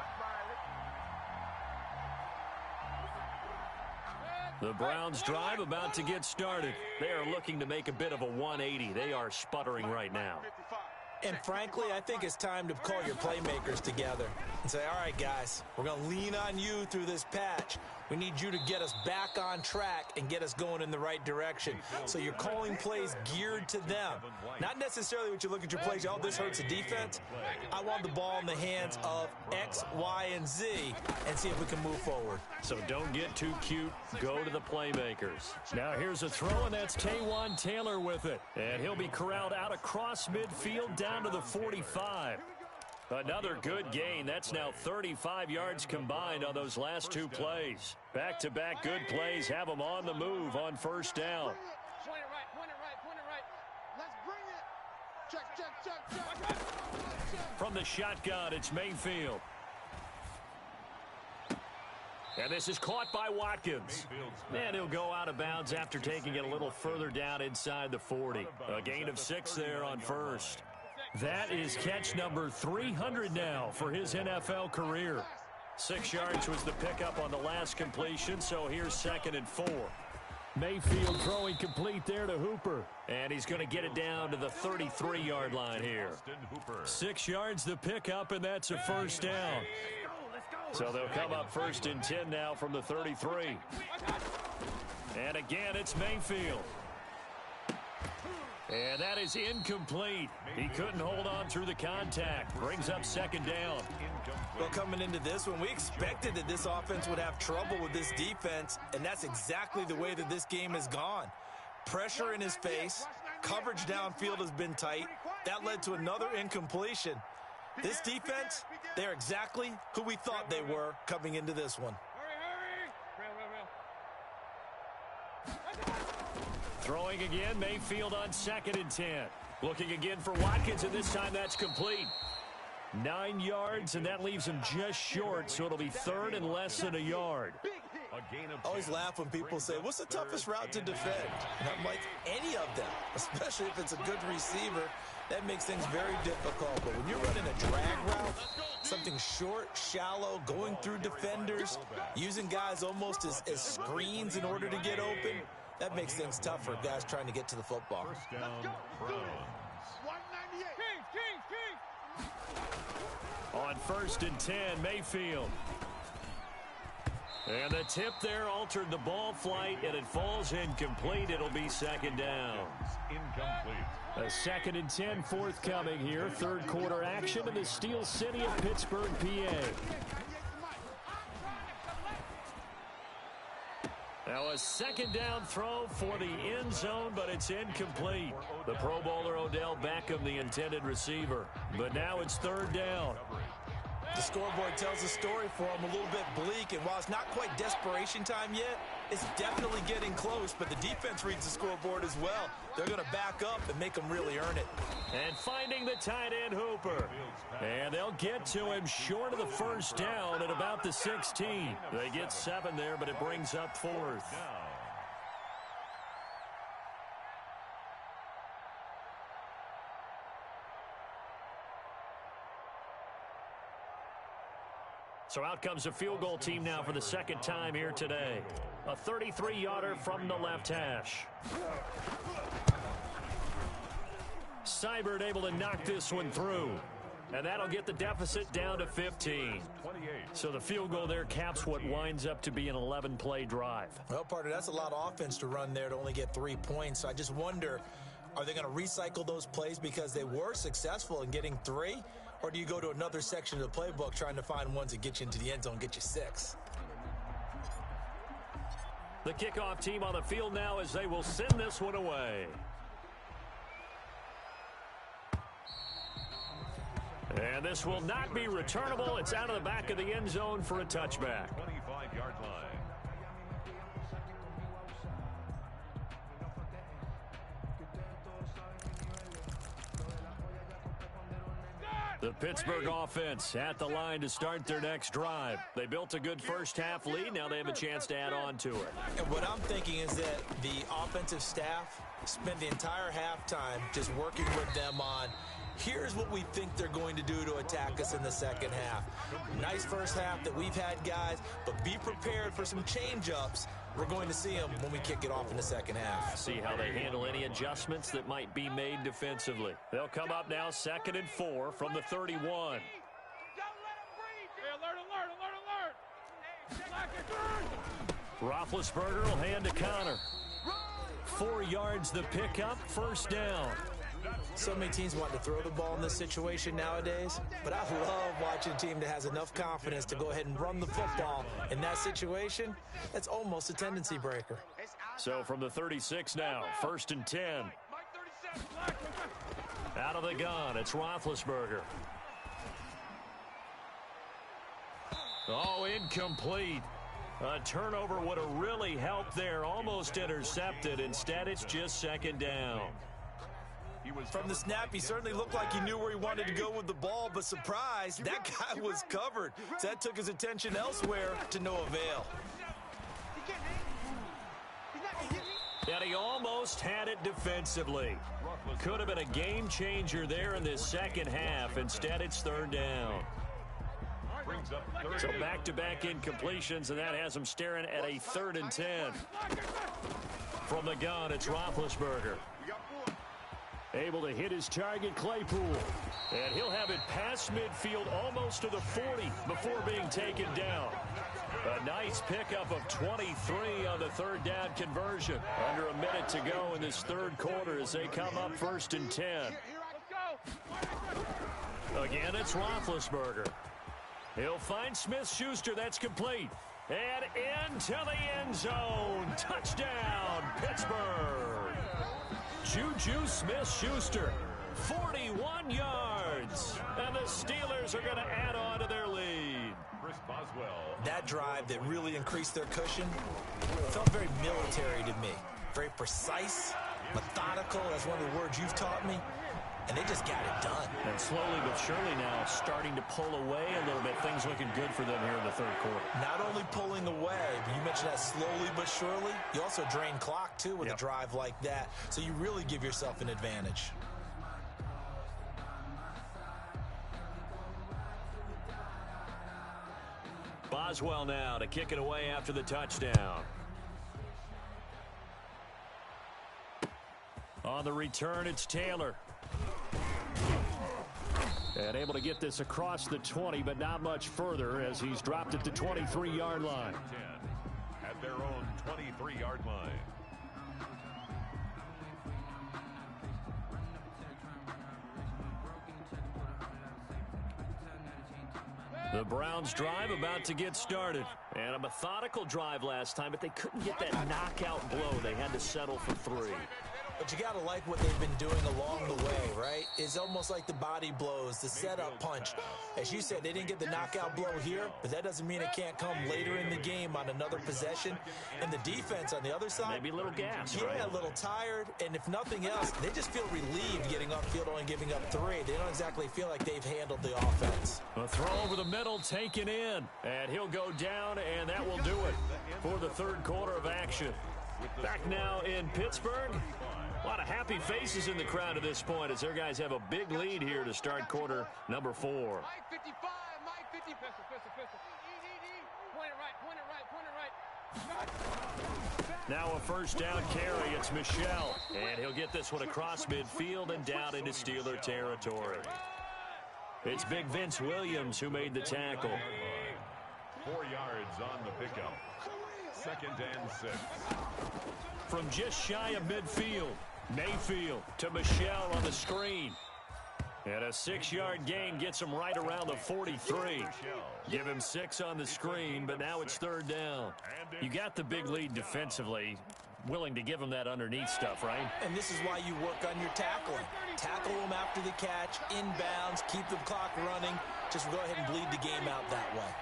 The Browns drive about to get started. They are looking to make a bit of a 180. They are sputtering right now. And frankly, I think it's time to call your playmakers together and say, all right, guys, we're going to lean on you through this patch. We need you to get us back on track and get us going in the right direction. So you're calling plays geared to them. Not necessarily what you look at your plays, oh, this hurts the defense. I want the ball in the hands of X, Y, and Z and see if we can move forward. So don't get too cute. Go to the playmakers. Now here's a throw, and that's Taywan Taylor with it. And he'll be corralled out across midfield down to the 45. Another good gain. That's now 35 yards combined on those last 2 plays. Back-to-back good plays have them on the move on first down. Point it right. Let's bring it. Check. From the shotgun, it's Mayfield. And this is caught by Watkins. And he'll go out of bounds after taking it a little further down inside the 40. A gain of 6 there on first. That is catch number 300 now for his NFL career. 6 yards was the pickup on the last completion, so here's 2nd and 4. Mayfield throwing complete there to Hooper. And he's going to get it down to the 33-yard line here. 6 yards the pickup, and that's a first down. So they'll come up 1st and 10 now from the 33. And again, it's Mayfield. And that is incomplete. He couldn't hold on through the contact. Brings up 2nd down. Well, coming into this one, we expected that this offense would have trouble with this defense, and that's exactly the way that this game has gone. Pressure in his face. Coverage downfield has been tight. That led to another incompletion. This defense, they're exactly who we thought they were coming into this one. Throwing again, Mayfield on 2nd and 10. Looking again for Watkins, and this time that's complete. 9 yards, and that leaves him just short, so it'll be 3rd and less than a yard. I always laugh when people say, what's the toughest route to defend? And I'm like, any of them, especially if it's a good receiver. That makes things very difficult. But when you're running a drag route, something short, shallow, going through defenders, using guys almost as screens in order to get open, that makes things tough for guys trying to get to the football. First down, Browns. 198. On 1st and 10, Mayfield. And the tip there altered the ball flight, and it falls incomplete. It'll be 2nd down. Incomplete. A 2nd and 10 forthcoming here. Third quarter action in the Steel City of Pittsburgh, PA. Now a 2nd down throw for the end zone, but it's incomplete. The Pro Bowler Odell Beckham, the intended receiver. But now it's 3rd down. The scoreboard tells a story for him, a little bit bleak, and while it's not quite desperation time yet, it's definitely getting close, but the defense reads the scoreboard as well. They're going to back up and make them really earn it. And finding the tight end Hooper. And they'll get to him short of the 1st down at about the 16. They get 7 there, but it brings up 4th. So out comes a field goal team now for the 2nd time here today. A 33-yarder from the left hash. Seibert able to knock this one through. And that'll get the deficit down to 15. So the field goal there caps what winds up to be an 11-play drive. Well, partner, that's a lot of offense to run there to only get 3 points. So I just wonder, are they going to recycle those plays because they were successful in getting 3? Or do you go to another section of the playbook trying to find ones that get you into the end zone, get you 6? The kickoff team on the field now as they will send this one away. And this will not be returnable. It's out of the back of the end zone for a touchback. 25-yard line. The Pittsburgh offense at the line to start their next drive. They built a good first half lead. Now they have a chance to add on to it. And what I'm thinking is that the offensive staff spent the entire halftime just working with them on, here's what we think they're going to do to attack us in the second half. Nice first half that we've had, guys, but be prepared for some change-ups. We're going to see them when we kick it off in the second half. See how they handle any adjustments that might be made defensively. They'll come up now 2nd and 4 from the 31. Don't let him breathe. Hey, alert. Roethlisberger will hand to Connor. 4 yards the pickup, 1st down. So many teams want to throw the ball in this situation nowadays, but I love watching a team that has enough confidence to go ahead and run the football. In that situation, that's almost a tendency breaker. So from the 36 now, 1st and 10. Out of the gun, it's Roethlisberger. Oh, incomplete. A turnover would have really helped there, almost intercepted. Instead, it's just 2nd down. From the snap, he certainly looked like he knew where he wanted to go with the ball, but surprise, that guy was covered. So that took his attention elsewhere to no avail. And he almost had it defensively. Could have been a game changer there in this second half. Instead, it's 3rd down. So back-to-back incompletions, and that has him staring at a 3rd and 10. From the gun, it's Roethlisberger. Able to hit his target, Claypool. And he'll have it past midfield almost to the 40 before being taken down. A nice pickup of 23 on the 3rd down conversion. Under a minute to go in this 3rd quarter as they come up 1st and 10. Again, it's Roethlisberger. He'll find Smith-Schuster. That's complete. And into the end zone. Touchdown, Pittsburgh. Juju Smith-Schuster, 41 yards. And the Steelers are going to add on to their lead. That drive that really increased their cushion felt very military to me. Very precise, methodical. That's one of the words you've taught me. And they just got it done. And slowly but surely now starting to pull away a little bit. Things looking good for them here in the 3rd quarter. Not only pulling away, but you mentioned that slowly but surely. You also drain clock, too, with a drive like that. So you really give yourself an advantage. Boswell now to kick it away after the touchdown. On the return, it's Taylor. And able to get this across the 20, but not much further as he's dropped it to 23-yard line. 10 at their own 23-yard line. The Browns drive about to get started. And a methodical drive last time, but they couldn't get that knockout blow. They had to settle for 3. But you got to like what they've been doing along the way, right? It's almost like the body blows, the setup punch. As you said, they didn't get the knockout blow here, but that doesn't mean it can't come later in the game on another possession. And the defense on the other side, maybe a little gas, yeah, right? A little tired. And if nothing else, they just feel relieved getting upfield only giving up 3. They don't exactly feel like they've handled the offense. A throw over the middle taken in, and he'll go down, and that will do it for the third quarter of action. Back now in Pittsburgh. A lot of happy faces in the crowd at this point as their guys have a big lead here to start quarter number 4. Mike 55, Mike 50. Pistol. Point it right. Now a first down carry. It's Michel, and he'll get this one across midfield and down into Steeler territory. It's Big Vince Williams who made the tackle. 4 yards on the pickup. 2nd and 6. From just shy of midfield, Mayfield to Michel on the screen. And a 6-yard gain gets him right around the 43. Give him 6 on the screen, but now it's 3rd down. You got the big lead defensively. Willing to give him that underneath stuff, right? And this is why you work on your tackling. Tackle them after the catch, inbounds, keep the clock running. Just go ahead and bleed the game out that way.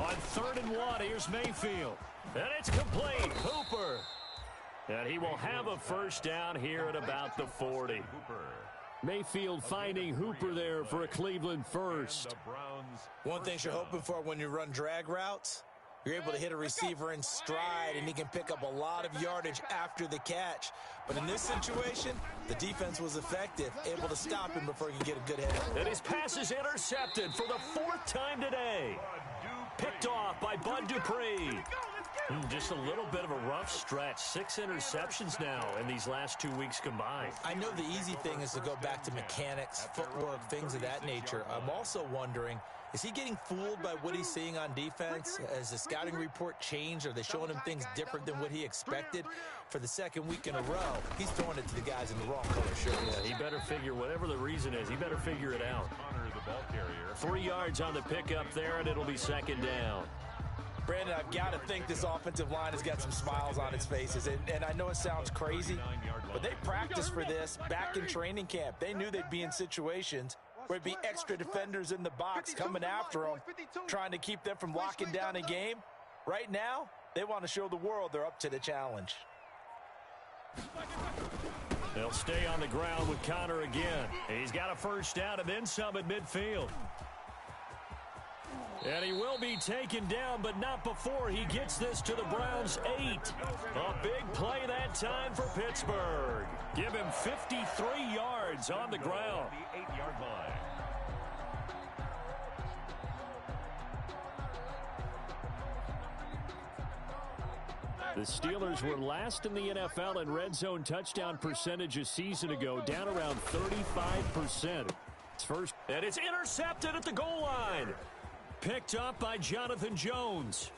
On 3rd and 1, here's Mayfield. And it's complete. Hooper. And he will have a first down here at about the 40. Mayfield finding Hooper there for a Cleveland first. One thing you're hoping for when you run drag routes, you're able to hit a receiver in stride, and he can pick up a lot of yardage after the catch. But in this situation, the defense was effective, able to stop him before he could get a good head. And his pass is intercepted for the 4th time today. Picked off by Bud Dupree. Just a little bit of a rough stretch. 6 interceptions now in these last 2 weeks combined. I know the easy thing is to go back to mechanics, footwork, things of that nature. I'm also wondering, is he getting fooled by what he's seeing on defense? Has the scouting report changed? Are they showing him things different than what he expected? For the 2nd week in a row, he's throwing it to the guys in the wrong color shirts. Yeah, he better figure, whatever the reason is, he better figure it out. 3 yards on the pickup there, and it'll be 2nd down. Brandon, I've got to think this offensive line has got some smiles on its faces. And I know it sounds crazy, but they practiced for this back in training camp. They knew they'd be in situations where it'd be extra defenders in the box coming after them, trying to keep them from locking down a game. Right now, they want to show the world they're up to the challenge. They'll stay on the ground with Connor again. He's got a first down and then some at midfield. And he will be taken down, but not before he gets this to the Browns' 8. A big play that time for Pittsburgh. Give him 53 yards on the ground. The 8-yard line. The Steelers were last in the NFL in red zone touchdown percentage a season ago, down around 35%. It's first, and it's intercepted at the goal line. Picked up by Jonathan Jones.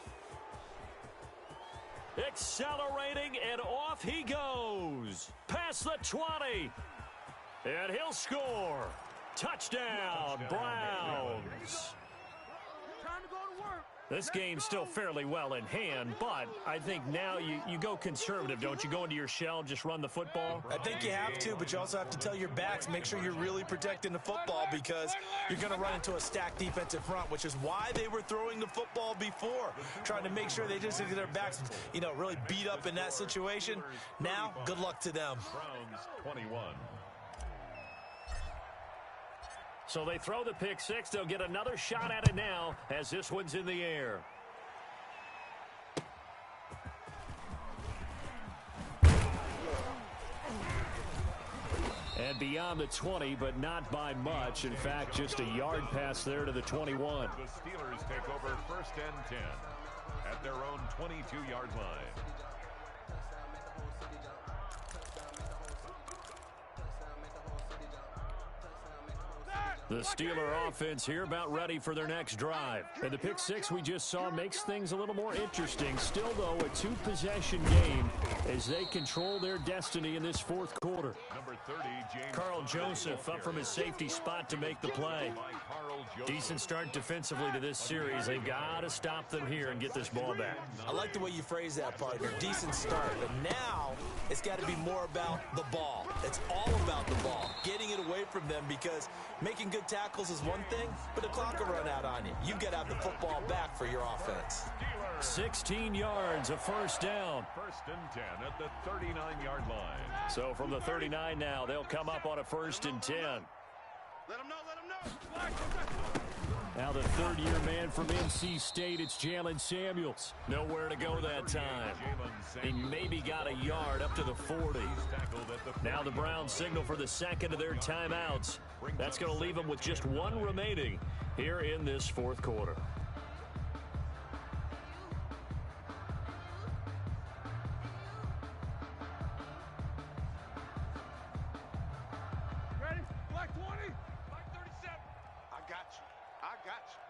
Accelerating, and off he goes. Past the 20. And he'll score. Touchdown, Browns. This game's still fairly well in hand, but I think now you go conservative, don't you? Go into your shell, just run the football? I think you have to, but you also have to tell your backs, make sure you're really protecting the football because you're going to run into a stacked defensive front, which is why they were throwing the football before, trying to make sure they just get their backs, really beat up in that situation. Now, good luck to them. Browns 21. So they throw the pick six. They'll get another shot at it now as this one's in the air. And beyond the 20, but not by much. In fact, just a yard pass there to the 21. The Steelers take over 1st and 10 at their own 22-yard line. The Steeler offense here about ready for their next drive. And the pick six we just saw makes things a little more interesting. Still, though, a two-possession game as they control their destiny in this fourth quarter. Number 30, James Carl Joseph up from his safety spot to make the play. Decent start defensively to this series. They've got to stop them here and get this ball back. I like the way you phrase that, partner. Decent start. But now it's got to be more about the ball. It's all about the ball. Getting it away from them, because making good tackles is one thing, but the clock will run out on you. You've got to have the football back for your offense. 16 yards, a first down. First and 10 at the 39-yard line. So from the 39 now, they'll come up on a first and 10. Let him know, let him know. Now the third-year man from NC State, it's Jalen Samuels. Nowhere to go that time. He maybe got a yard up to the 40. Now the Browns signal for the second of their timeouts. That's going to leave them with just one remaining here in this fourth quarter. Ready? Black 20. Black 37. I got you. I got you.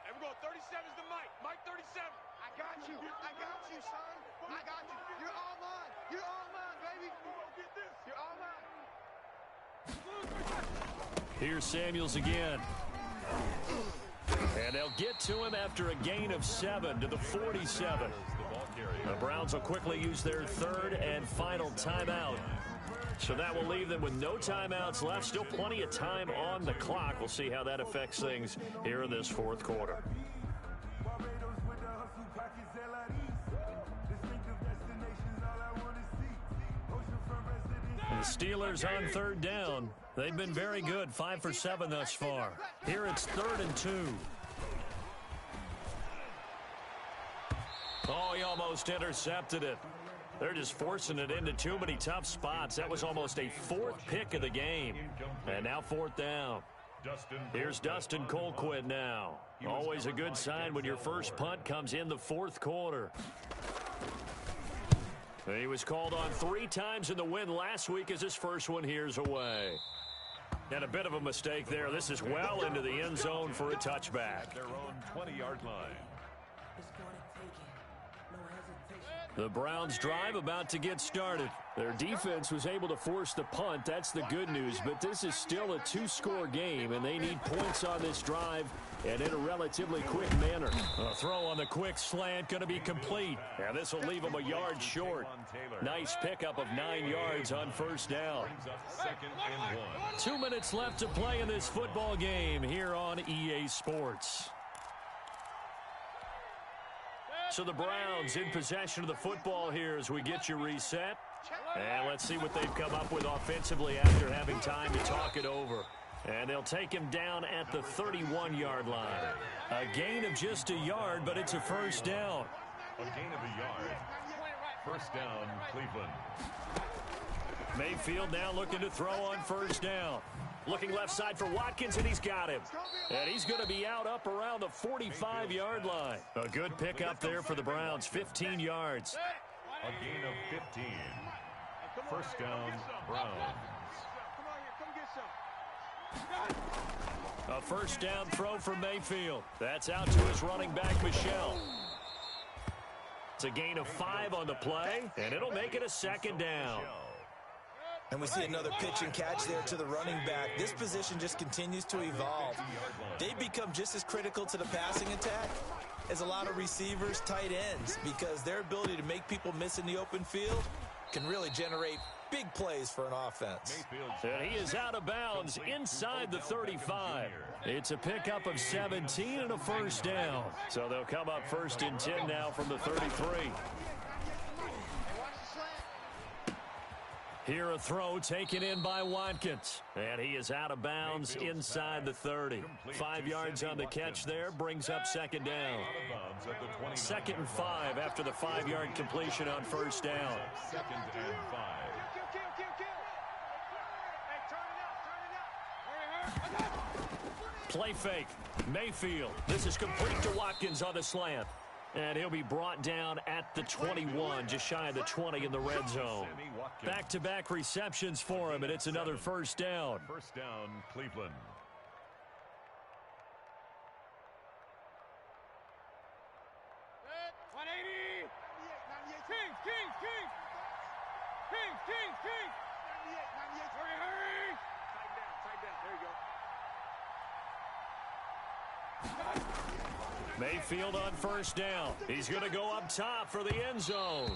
And we're going 37's the Mike. Mike 37. I got you. I got you, son. I got you. You're all mine. You're all mine, baby. We're going to get this. You're all mine. Here's Samuels again. And they'll get to him after a gain of 7 to the 47. The Browns will quickly use their third and final timeout. So that will leave them with no timeouts left. Still plenty of time on the clock. We'll see how that affects things here in this fourth quarter. The Steelers on third down. They've been very good, 5 for 7 thus far. Here it's 3rd and 2. Oh, he almost intercepted it. They're just forcing it into too many tough spots. That was almost a 4th pick of the game. And now 4th down. Here's Dustin Colquitt now. Always a good sign when your first punt comes in the 4th quarter. He was called on 3 times in the win last week as his first one here's away. And a bit of a mistake there. This is well into the end zone for a touchback. At their own 20-yard line. The Browns drive about to get started. Their defense was able to force the punt. That's the good news. But this is still a 2-score game, and they need points on this drive and in a relatively quick manner. A throw on the quick slant going to be complete. And this will leave them a yard short. Nice pickup of 9 yards on first down. 2 minutes left to play in this football game here on EA Sports. So the Browns in possession of the football here as we get you reset. And let's see what they've come up with offensively after having time to talk it over. And they'll take him down at the 31-yard line. A gain of just a yard, but it's a first down. A gain of a yard. First down, Cleveland. Mayfield now looking to throw on first down. Looking left side for Watkins, and he's got him. And he's going to be out up around the 45-yard line. A good pickup there for the Browns, 15 yards. A gain of 15. First down, Browns. A first down throw from Mayfield. That's out to his running back, Michelle. It's a gain of 5 on the play, and it'll make it a second down. And we see another pitch and catch there to the running back. This position just continues to evolve. They become just as critical to the passing attack as a lot of receivers, tight ends, because their ability to make people miss in the open field can really generate big plays for an offense. And he is out of bounds inside the 35. It's a pickup of 17 and a first down. So they'll come up first and 10 now from the 33. Here a throw taken in by Watkins. And he is out of bounds inside the 30. 5 yards on the catch there, brings up second down. 2nd and 5 after the 5-yard completion on first down. 2nd and 5. Play fake. Mayfield. This is complete to Watkins on the slant. And he'll be brought down at the 21, just shy of the 20 in the red zone. Back-to-back receptions for him, and it's another first down. First down, Cleveland. Kings. 98. Hurry. Tighten down. There you go. Mayfield on first down. He's going to go up top for the end zone.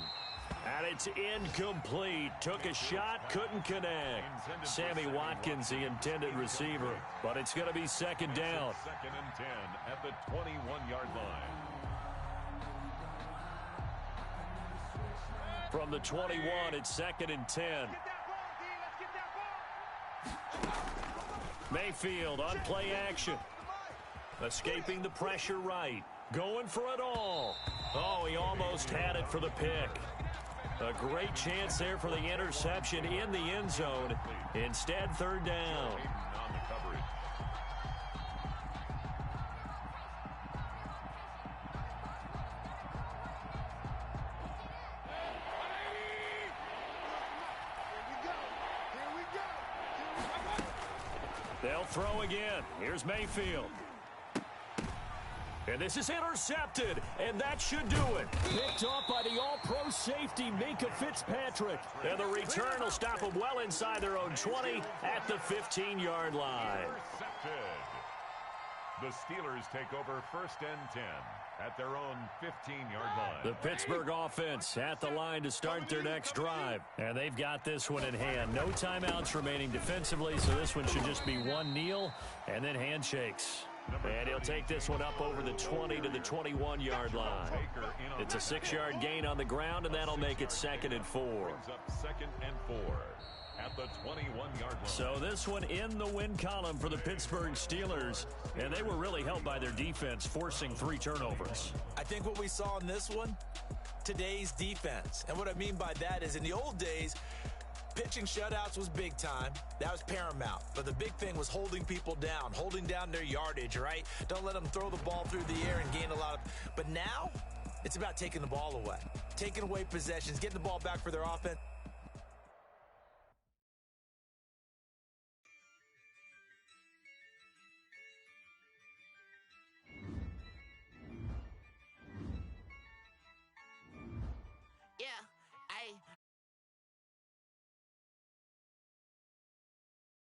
And it's incomplete. Took a shot, couldn't connect. Sammy Watkins, the intended receiver. But it's going to be second down. Second and 10 at the 21-yard line. From the 21, it's second and 10. Get that ball, D. Let's get that ball. Mayfield on play action. Escaping the pressure right. Going for it all. Oh, he almost had it for the pick. A great chance there for the interception in the end zone. Instead, third down. On the coverage. Here we go. They'll throw again. Here's Mayfield. And this is intercepted, and that should do it. Picked off by the all-pro safety, Minka Fitzpatrick. And the return will stop them well inside their own 20 at the 15-yard line. Intercepted. The Steelers take over first and 10 at their own 15-yard line. The Pittsburgh offense at the line to start their next drive. And they've got this one in hand. No timeouts remaining defensively, so this one should just be one kneel and then handshakes. And he'll take this one up over the 20 to the 21-yard line. It's a 6-yard gain on the ground, and that'll make it second and 4. Brings up second and 4 at the 21-yard line. So this one in the win column for the Pittsburgh Steelers, and they were really helped by their defense, forcing 3 turnovers. I think what we saw in this one, today's defense. And what I mean by that is in the old days, pitching shutouts was big time. That was paramount. But the big thing was holding people down, holding down their yardage, right? Don't let them throw the ball through the air and gain a lot of... But now, it's about taking the ball away. Taking away possessions, getting the ball back for their offense.